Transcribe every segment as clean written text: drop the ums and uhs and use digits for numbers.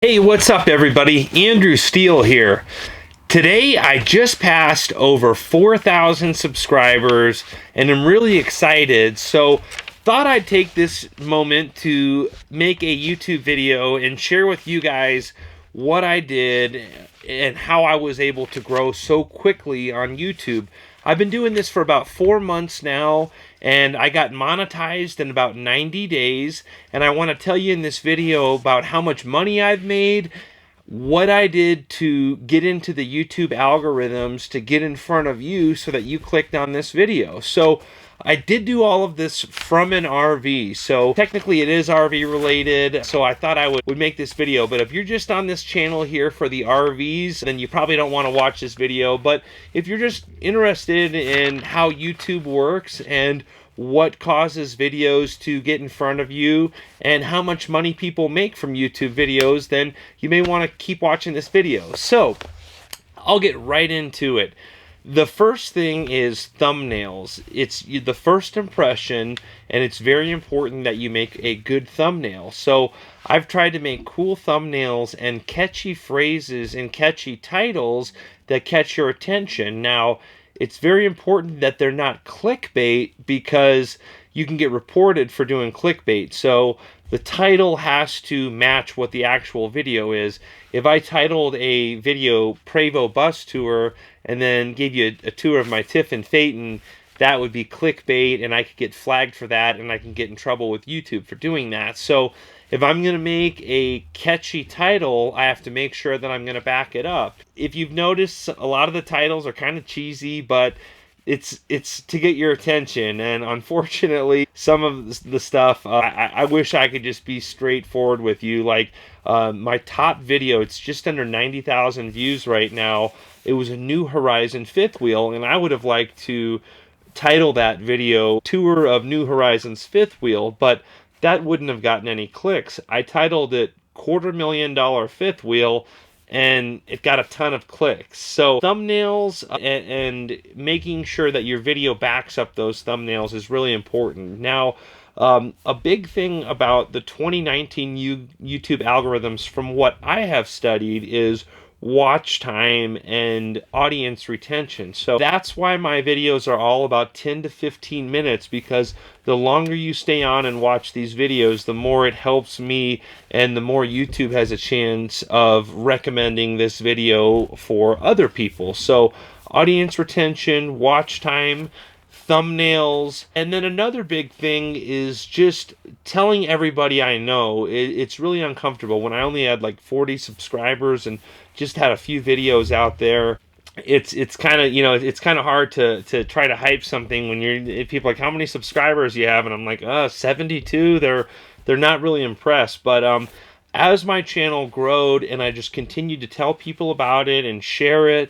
Hey, what's up, everybody? Andrew Steele here. Today, I just passed over 4,000 subscribers and I'm really excited. So, thought I'd take this moment to make a YouTube video and share with you guys what I did and how I was able to grow so quickly on YouTube. I've been doing this for about 4 months now, and I got monetized in about 90 days. And I want to tell you in this video about how much money I've made, what I did to get into the YouTube algorithms to get in front of you so that you clicked on this video. So I did do all of this from an RV, so technically it is RV related, so I thought I would make this video. But if you're just on this channel here for the RVs, then you probably don't want to watch this video. But if you're just interested in how YouTube works and what causes videos to get in front of you and how much money people make from YouTube videos, then you may want to keep watching this video. So I'll get right into it. The first thing is thumbnails. It's the first impression, and it's very important that you make a good thumbnail. So I've tried to make cool thumbnails and catchy phrases and catchy titles that catch your attention. Now, it's very important that they're not clickbait, because you can get reported for doing clickbait. So the title has to match what the actual video is. If I titled a video Prevost Bus Tour and then gave you a tour of my Tiffin Phaeton, that would be clickbait, and I could get flagged for that, and I can get in trouble with YouTube for doing that. So if I'm going to make a catchy title, I have to make sure that I'm going to back it up. If you've noticed, a lot of the titles are kind of cheesy, but it's to get your attention. And unfortunately, some of the stuff, I wish I could just be straightforward with you. Like my top video, it's just under 90,000 views right now. It was a New Horizon fifth wheel, and I would have liked to title that video Tour of New Horizon's Fifth Wheel, but that wouldn't have gotten any clicks. I titled it $250,000 Fifth Wheel, and it got a ton of clicks. So thumbnails and making sure that your video backs up those thumbnails is really important. Now, a big thing about the 2019 YouTube algorithms, from what I have studied, is watch time and audience retention. So that's why my videos are all about 10 to 15 minutes, because the longer you stay on and watch these videos, the more it helps me and the more YouTube has a chance of recommending this video for other people. So audience retention, watch time, thumbnails, and then another big thing is just telling everybody I know. It's really uncomfortable when I only had like 40 subscribers and just had a few videos out there. It's kind of, it's kind of hard to try to hype something when people are like, how many subscribers you have, and I'm like, 72. They're not really impressed. But as my channel growed and I just continued to tell people about it and share it,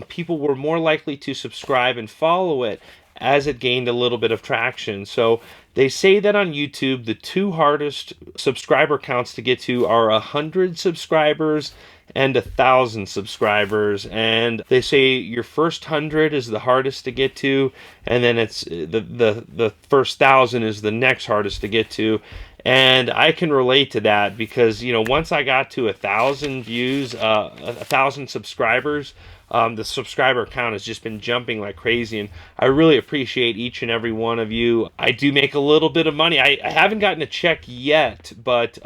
people were more likely to subscribe and follow it as it gained a little bit of traction. So they say that on YouTube, the two hardest subscriber counts to get to are 100 subscribers and 1,000 subscribers. And they say your first 100 is the hardest to get to, and then it's the first 1,000 is the next hardest to get to. And I can relate to that, because once I got to 1,000 views, 1,000 subscribers, the subscriber count has just been jumping like crazy, and I really appreciate each and every one of you. I do make a little bit of money. I haven't gotten a check yet, but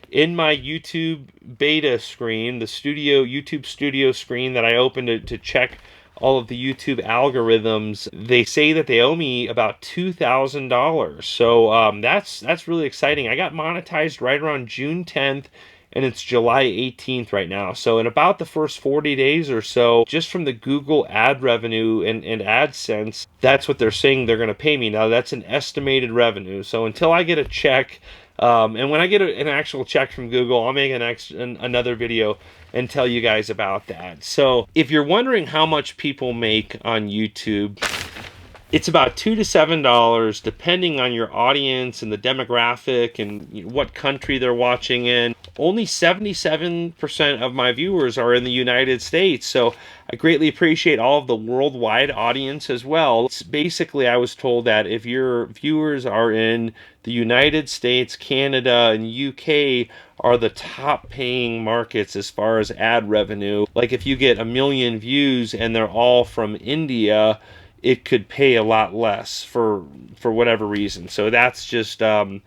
in my YouTube beta screen, the YouTube Studio screen that I opened to check all of the YouTube algorithms, they say that they owe me about $2,000. So that's really exciting. I got monetized right around June 10th, and it's July 18th right now. So in about the first 40 days or so, just from the Google ad revenue and AdSense, that's what they're saying they're going to pay me. Now, that's an estimated revenue. So until I get a check, and when I get an actual check from Google, I'll make another video and tell you guys about that. So if you're wondering how much people make on YouTube, It's about $2 to $7 depending on your audience and the demographic and what country they're watching in. Only 77% of my viewers are in the United States, so I greatly appreciate all of the worldwide audience as well. Basically, I was told that if your viewers are in the United States, Canada, and UK are the top paying markets as far as ad revenue. Like if you get 1 million views and they're all from India, it could pay a lot less for whatever reason. So that's just how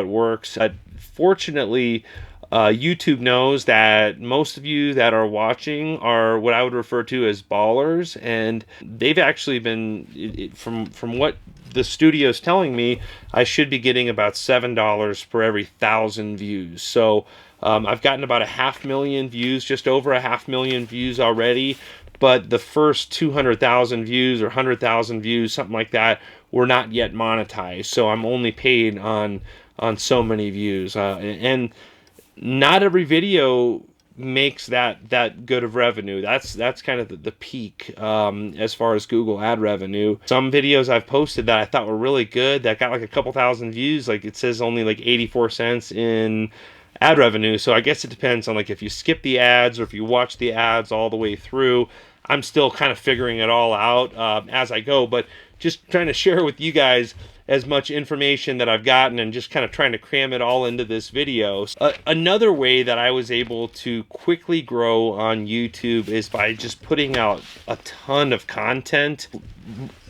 it works. Fortunately, YouTube knows that most of you that are watching are what I would refer to as ballers, and they've actually been, from what the studio's telling me, I should be getting about $7 per every 1,000 views. So I've gotten about 500,000 views, just over 500,000 views already. But the first 200,000 views or 100,000 views, something like that, were not yet monetized. So I'm only paid on so many views, and not every video makes that good of revenue. That's kind of the peak as far as Google ad revenue. Some videos I've posted that I thought were really good that got like a couple thousand views, like it says only like 84 cents in ad revenue. So I guess it depends on like if you skip the ads or if you watch the ads all the way through. I'm still kind of figuring it all out as I go, but just trying to share with you guys as much information that I've gotten and just kind of trying to cram it all into this video. Another way that I was able to quickly grow on YouTube is by just putting out a ton of content.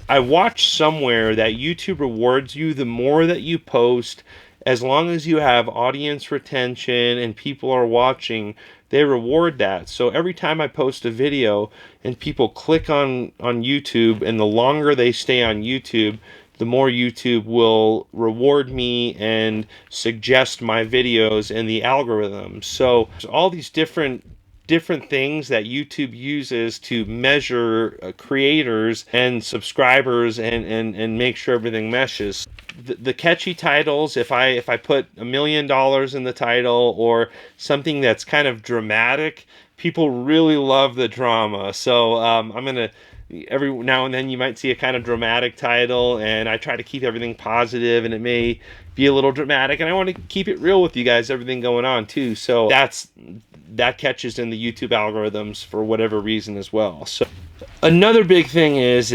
I watched somewhere that YouTube rewards you the more that you post. As long as you have audience retention and people are watching, they reward that. So every time I post a video and people click on YouTube, and the longer they stay on YouTube, the more YouTube will reward me and suggest my videos in the algorithm. So there's all these different things that YouTube uses to measure creators and subscribers and make sure everything meshes. The catchy titles, if I put $1 million in the title or something that's kind of dramatic, people really love the drama. So I'm gonna, every now and then you might see a kind of dramatic title, and I try to keep everything positive, and it may be a little dramatic, and I want to keep it real with you guys, everything going on too. So that catches in the YouTube algorithms for whatever reason as well. So another big thing is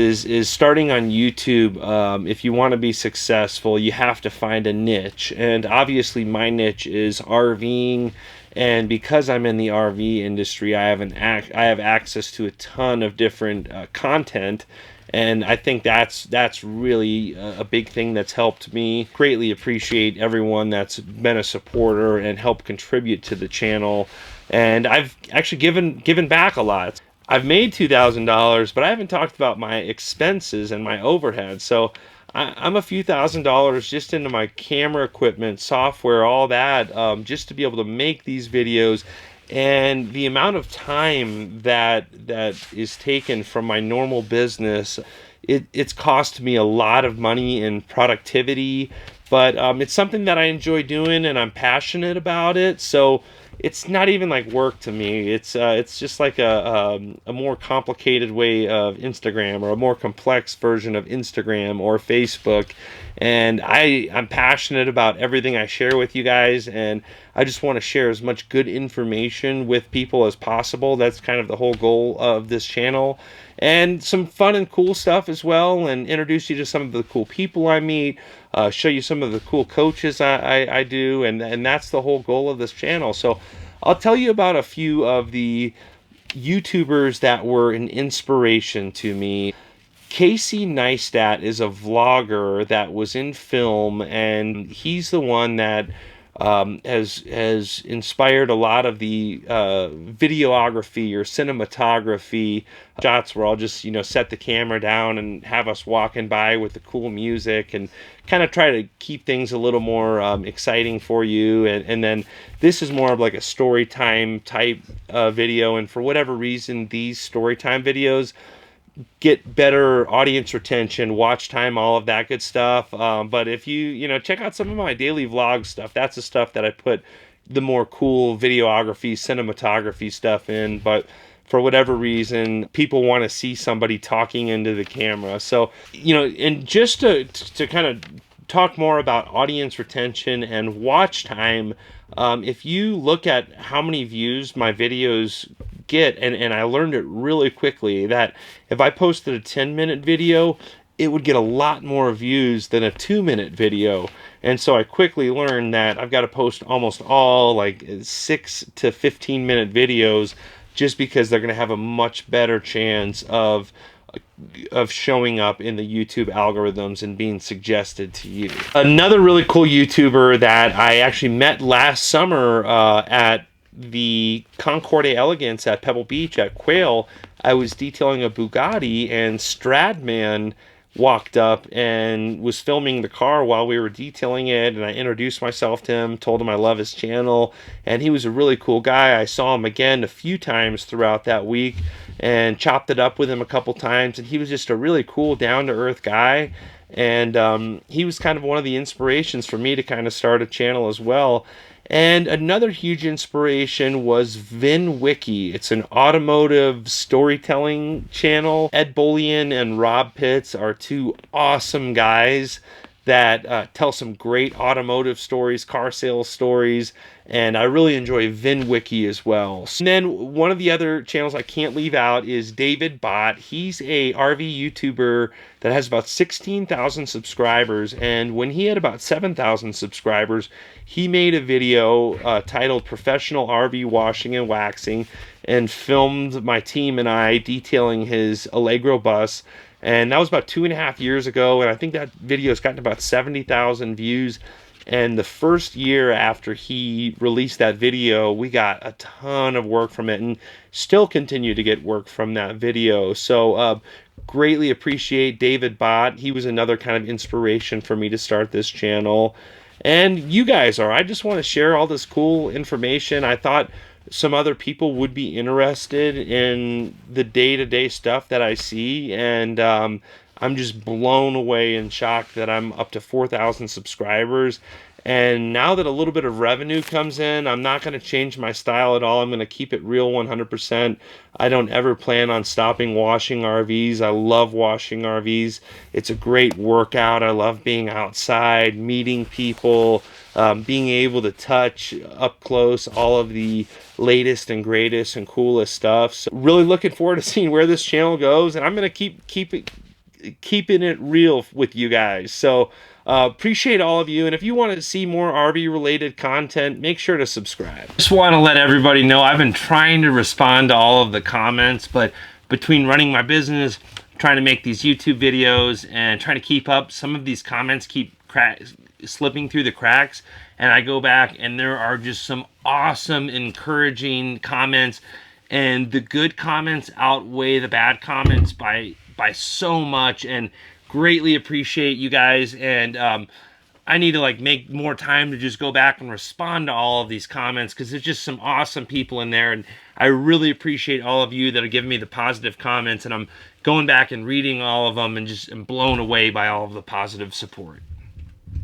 starting on YouTube. If you want to be successful, you have to find a niche, and obviously my niche is RVing. And because I'm in the RV industry, I have access to a ton of different content, and I think that's really a big thing that's helped me. Greatly appreciate everyone that's been a supporter and helped contribute to the channel, and I've actually given back a lot. I've made $2,000, but I haven't talked about my expenses and my overhead. So I'm a few $1,000s just into my camera equipment, software, all that, just to be able to make these videos. And the amount of time that is taken from my normal business, it's cost me a lot of money in productivity. But it's something that I enjoy doing, and I'm passionate about it. So it's not even like work to me. It's just like a more complicated way of Instagram, or a more complex version of Instagram or Facebook. And I'm passionate about everything I share with you guys, and I just want to share as much good information with people as possible. That's kind of the whole goal of this channel. And some fun and cool stuff as well, and introduce you to some of the cool people I meet, show you some of the cool coaches I do, and that's the whole goal of this channel. So I'll tell you about a few of the YouTubers that were an inspiration to me. Casey Neistat is a vlogger that was in film, and he's the one that has inspired a lot of the videography or cinematography shots where I'll just set the camera down and have us walking by with the cool music and kind of try to keep things a little more exciting for you. And then this is more of like a story time type video, and for whatever reason these story time videos get better audience retention, watch time, all of that good stuff. But if you check out some of my daily vlog stuff, that's the stuff that I put the more cool videography, cinematography stuff in. But for whatever reason, people want to see somebody talking into the camera. So, you know, and just to kind of talk more about audience retention and watch time, if you look at how many views my videos get, and I learned it really quickly that if I posted a 10-minute video, it would get a lot more views than a 2-minute video. And so I quickly learned that I've got to post almost all like 6 to 15-minute videos, just because they're going to have a much better chance of showing up in the YouTube algorithms and being suggested to you. Another really cool YouTuber that I actually met last summer at the Concorde Elegance at Pebble Beach at Quail, I was detailing a Bugatti, and Stradman walked up and was filming the car while we were detailing it, and I introduced myself to him, told him I love his channel, and he was a really cool guy. I saw him again a few times throughout that week and chopped it up with him a couple times, and he was just a really cool, down-to-earth guy, and he was kind of one of the inspirations for me to kind of start a channel as well. And another huge inspiration was VinWiki. It's an automotive storytelling channel. Ed Bolian and Rob Pitts are two awesome guys that tell some great automotive stories, car sales stories, and I really enjoy VinWiki as well. And then one of the other channels I can't leave out is David Bott. He's a RV YouTuber that has about 16,000 subscribers, and when he had about 7,000 subscribers, he made a video titled Professional RV Washing and Waxing, and filmed my team and I detailing his Allegro bus. And that was about 2.5 years ago, and I think that video has gotten about 70,000 views. And the first year after he released that video, we got a ton of work from it, and still continue to get work from that video. So greatly appreciate David Bott. He was another kind of inspiration for me to start this channel. And you guys are. I just want to share all this cool information. I thought some other people would be interested in the day-to-day stuff that I see, and I'm just blown away and shocked that I'm up to 4,000 subscribers. And now that a little bit of revenue comes in, I'm not going to change my style at all. I'm going to keep it real 100%. I don't ever plan on stopping washing RVs. I love washing RVs. It's a great workout. I love being outside, meeting people, being able to touch up close all of the latest and greatest and coolest stuff. So really looking forward to seeing where this channel goes, and I'm going to keeping it real with you guys. So appreciate all of you, and if you want to see more RV related content, make sure to subscribe. Just want to let everybody know I've been trying to respond to all of the comments, but between running my business, trying to make these YouTube videos, and trying to keep up, some of these comments keep slipping through the cracks, and I go back and there are just some awesome encouraging comments, and the good comments outweigh the bad comments by so much, and greatly appreciate you guys. And I need to like make more time to just go back and respond to all of these comments, because there's just some awesome people in there, and I really appreciate all of you that are giving me the positive comments, and I'm going back and reading all of them and just am blown away by all of the positive support.